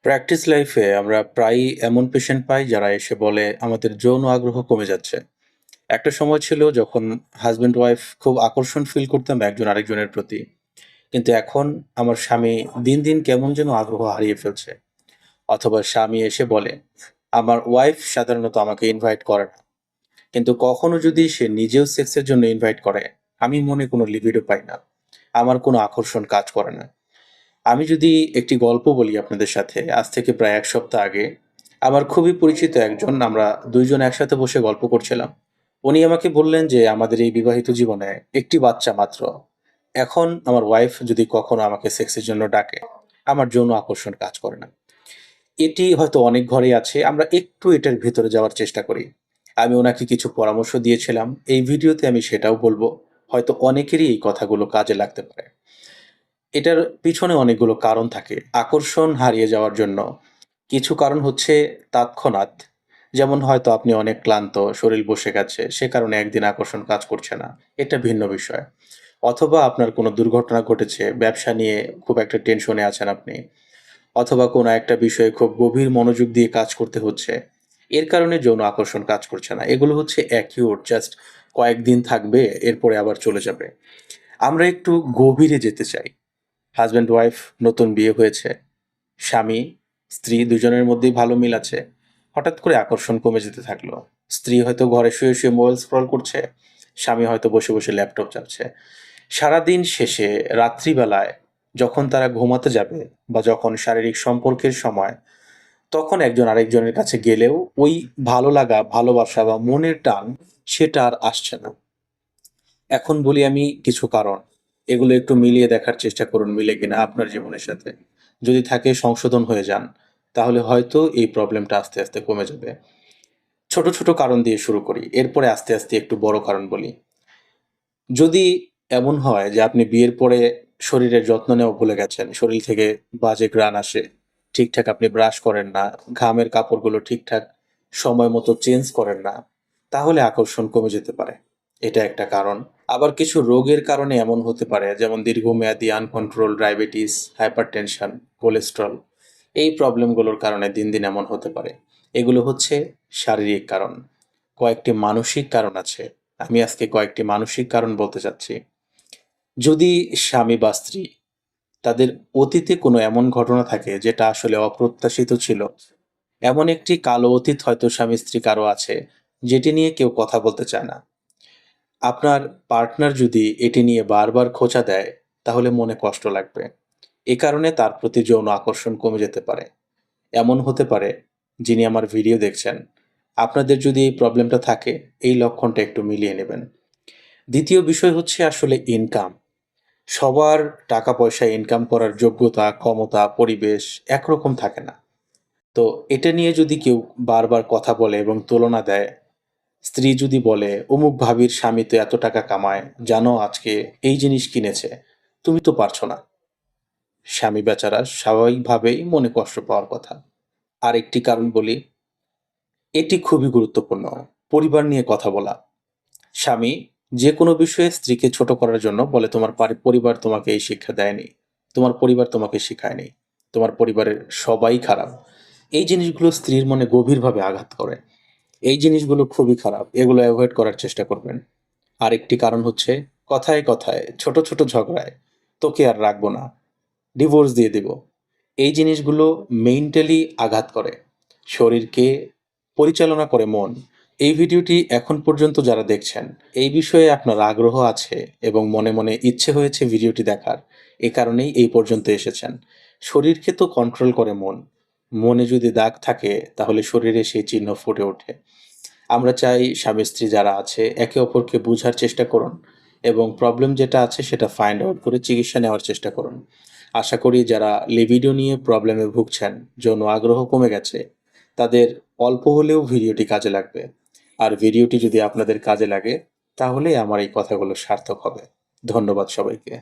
Practice লাইফে আমরা প্রায়ই এমন পেশেন্ট পাই যারা এসে বলে আমাদের যৌন আগ্রহ কমে যাচ্ছে। একটা সময় ছিল যখন হাজব্যান্ড ওয়াইফ খুব আকর্ষণ ফিল করতাম একজন আরেকজনের প্রতি। কিন্তু এখন আমার স্বামী দিন দিন কেমন যেন আগ্রহ হারিয়ে ফেলছে। অথবা স্বামী এসে বলে আমার ওয়াইফ সাধারণত আমাকে ইনভাইট করে না, কিন্তু কখনো যদি সে নিজেও সেক্সের জন্য ইনভাইট করে আমি মনে কোনো লিবিডো পাই না, আমার কোনো আকর্ষণ কাজ করে না। আমি যদি একটি গল্প বলি আপনাদের সাথে, আজ থেকে প্রায় ১ সপ্তাহ আগে আমার খুবই পরিচিত একজন, আমরা ২ জন একসাথে বসে গল্প করছিলাম। উনি আমাকে বললেন যে আমাদের এই বিবাহিত জীবনে একটি বাচ্চা মাত্র। এখন আমার ওয়াইফ যদি কখনো আমাকে সেক্সের জন্য ডাকে, আমার যৌন আকর্ষণ কাজ করে না। এটি হয়তো অনেক ঘরেই আছে। আমরা একটু এটার ভেতরে যাওয়ার চেষ্টা করি। আমি ওনাকে কিছু পরামর্শ দিয়েছিলাম। এই ভিডিওতে আমি সেটাও বলব। হয়তো অনেকেরই এই কথাগুলো কাজে লাগতে পারে। এটার পিছনে অনেকগুলো কারণ থাকে। আকর্ষণ হারিয়ে যাওয়ার জন্য কিছু কারণ হচ্ছে তাৎক্ষণাৎ। যেমন হয়তো আপনি অনেক ক্লান্ত, শরীর বসে গেছে, সে কারণে একদিন আকর্ষণ কাজ করছে না। এটা ভিন্ন বিষয়। অথবা আপনার কোনো দুর্ঘটনা ঘটেছে, ব্যবসা নিয়ে খুব একটা টেনশনে আছেন আপনি। অথবা কোনো একটা বিষয়ে খুব গভীর মনোযোগ দিয়ে কাজ করতে হচ্ছে। এর কারণে যৌন আকর্ষণ কাজ করছে না। এগুলো হচ্ছে অ্যাকিউট, জাস্ট কয়েকদিন থাকবে, এরপরে আবার চলে যাবে। আমরা একটু গভীরে যেতে চাই। হাসব্যান্ড ওয়াইফ, নতুন বিয়ে হয়েছে। স্বামী, স্ত্রী দুজনের মধ্যেই ভালো মিল আছে। হঠাৎ করে আকর্ষণ কমে যেতে থাকলো। স্ত্রী হয়তো ঘরে শুয়ে, শুয়ে মোবাইল স্ক্রল করছে। স্বামী হয়তো বসে, বসে ল্যাপটপ চাপছে। সারাদিন শেষে রাত্রিবেলায় যখন তারা ঘুমাতে যাবে বা যখন শারীরিক সম্পর্কের সময়, তখন একজন আরেকজনের কাছে গেলেও ওই ভালো লাগা, ভালোবাসা বা মনের টান সেটা আর আসছে না। এখন বলি আমি কিছু কারণ। এগুলো একটু মিলিয়ে দেখার চেষ্টা করুন মিলে কিনা আপনার জীবনের সাথে। যদি থাকে সংশোধন হয়ে যান। তাহলে হয়তো এই প্রবলেমটা আস্তে, আস্তে কমে যাবে। ছোট, ছোট কারণ দিয়ে শুরু করি। এরপরে আস্তে, আস্তে একটু বড় কারণ বলি। যদি এমন হয় যে আপনি বিয়ের পরে শরীরের যত্ন নেওয়া ভুলে গেছেন, শরীর থেকে বাজে ঘ্রাণ আসে, ঠিকঠাক আপনি ব্রাশ করেন না, ঘামের কাপড়গুলো ঠিকঠাক সময় মতো চেঞ্জ করেন না, তাহলে আকর্ষণ কমে যেতে পারে। এটা একটা কারণ। আবার কিছু রোগের কারণে এমন হতে পারে, যেমন দীর্ঘমেয়াদী আনকন্ট্রোল ডায়াবেটিস, হাইপারটেনশন, কোলেস্টেরল। এই প্রবলেমগুলোর কারণে দিন, দিন এমন হতে পারে। এগুলো হচ্ছে শারীরিক কারণ। কয়েকটি মানসিক কারণ আছে। আমি আজকে কয়েকটি মানসিক কারণ বলতে চাচ্ছি। যদি স্বামী বা স্ত্রী তাদের অতীতে কোনো এমন ঘটনা থাকে যেটা আসলে অপ্রত্যাশিত ছিল, এমন একটি কালো অতীত হয়তো স্বামী স্ত্রী কারো আছে, যেটি নিয়ে কেউ কথা বলতে চায় না। আপনার পার্টনার যদি এটি নিয়ে বারবার খোঁচা দেয়, তাহলে মনে কষ্ট লাগবে। এ কারণে তার প্রতি যৌন আকর্ষণ কমে যেতে পারে। এমন হতে পারে, যিনি আমার ভিডিও দেখছেন, আপনাদের যদি এই প্রবলেমটা থাকে, এই লক্ষণটা একটু মিলিয়ে নেবেন। দ্বিতীয় বিষয় হচ্ছে আসলে ইনকাম। সবার টাকা পয়সা ইনকাম করার যোগ্যতা, ক্ষমতা, পরিবেশ একরকম থাকে না। তো এটা নিয়ে যদি কেউ বারবার কথা বলে এবং তুলনা দেয়, স্ত্রী যদি বলে অমুক ভাবির স্বামী তো এত টাকা কামায়, জানো আজকে এই জিনিস কিনেছে, তুমি তো পারছো না। স্বামী বেচারা স্বাভাবিকভাবেই মনে কষ্ট পাওয়ার কথা। আরেকটি কারণ বলি, এটি খুবই গুরুত্বপূর্ণ। পরিবার নিয়ে কথা বলা। স্বামী যে কোনো বিষয়ে স্ত্রীকে ছোট করার জন্য বলে তোমার পরিবার তোমাকে এই শিক্ষা দেয়নি, তোমার পরিবার তোমাকে শিখায়নি, তোমার পরিবারের সবাই খারাপ। এই জিনিসগুলো স্ত্রীর মনে গভীরভাবে আঘাত করে। এই জিনিসগুলো খুবই খারাপ, এগুলো অ্যাভয়েড করার চেষ্টা করবেন। আরেকটি কারণ হচ্ছে কথায় কথায় ছোট ছোট ঝগড়ায় তোকে আর রাখবো না, ডিভোর্স দিয়ে দেব। এই জিনিসগুলো মেন্টালি আঘাত করে, শরীরকে পরিচালনা করে মন। এই ভিডিওটি এখন পর্যন্ত যারা দেখছেন, এই বিষয়ে আপনার আগ্রহ আছে এবং মনে মনে ইচ্ছে হয়েছে ভিডিওটি দেখার, এ কারণেই এই পর্যন্ত এসেছেন। শরীরকে তো কন্ট্রোল করে মন। মনে যদি দাগ থাকে তাহলে শরীরে সেই চিহ্ন ফুটে ওঠে। আমরা চাই স্বামী স্ত্রী যারা আছে একে অপরকে বুঝার চেষ্টা করুন এবং প্রবলেম যেটা আছে সেটা ফাইন্ড আউট করে চিকিৎসা নেওয়ার চেষ্টা করুন। আশা করি যারা লিবিডো নিয়ে প্রবলেমে ভুগছেন, যৌন আগ্রহ কমে গেছে, তাদের অল্প হলেও ভিডিওটি কাজে লাগবে। আর ভিডিওটি যদি আপনাদের কাজে লাগে, তাহলেই আমার এই কথাগুলো সার্থক হবে। ধন্যবাদ সবাইকে।